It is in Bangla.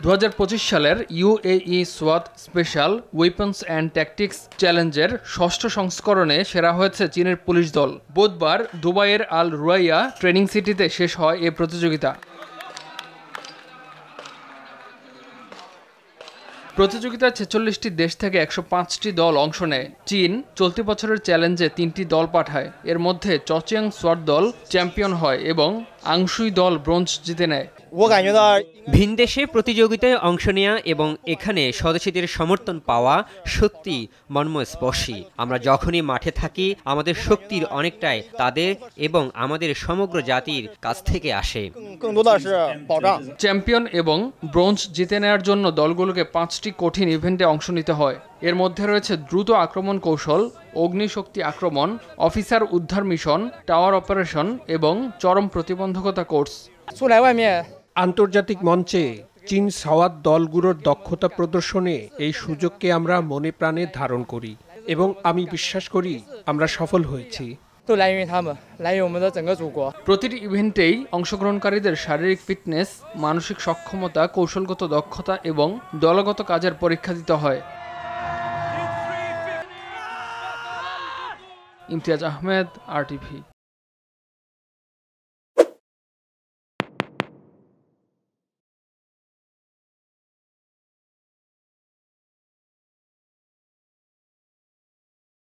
2025 সালের UAE SWAT special weapons and tactics চ্যালেঞ্জের 6ষ্ঠ সংস্করণে সেরা হয়েছে চীনের পুলিশ দল। বুধবার দুবাইয়ের আল রুয়াইয়া ট্রেনিং সিটিতে শেষ হয় এ প্রতিযোগিতা। প্রতিযোগিতায় 46টি দেশ থেকে 105টি দল অংশ নেয়। চীন চলতি বছরের চ্যালেঞ্জে 3টি দল পাঠায়। এর মধ্যে চচিয়াং সোয়াট দল চ্যাম্পিয়ন হয় এবং আংশুই দল ব্রোঞ্জ জিতে নেয়। ভিনদেশে প্রতিযোগিতায় অংশ নেওয়া এবং এখানে স্বদেশীদের সমর্থন পাওয়া সত্যি মর্মস্পর্শী। আমরা যখনই মাঠে থাকি আমাদের শক্তির অনেকটাই তাদের এবং আমাদের সমগ্র জাতির কাছ থেকে আসে। চ্যাম্পিয়ন এবং ব্রোঞ্জ জিতে নেওয়ার জন্য দলগুলোকে 5টি কঠিন ইভেন্টে অংশ নিতে হয়। এর মধ্যে রয়েছে দ্রুত আক্রমণ কৌশল, অগ্নিশক্তি আক্রমণ, অফিসার উদ্ধার মিশন, টাওয়ার অপারেশন এবং চরম প্রতিবন্ধকতা কোর্স। আন্তর্জাতিক মঞ্চে চীন সাওয়াত দলগুলোর দক্ষতা প্রদর্শনে এই সুযোগকে আমরা মনে প্রাণে ধারণ করি এবং আমি বিশ্বাস করি আমরা সফল হয়েছি। প্রতিটি ইভেন্টেই অংশগ্রহণকারীদের শারীরিক ফিটনেস, মানসিক সক্ষমতা, কৌশলগত দক্ষতা এবং দলগত কাজের পরীক্ষা দিতে হয়। ইমতিয়াজ আহমেদ, RTV।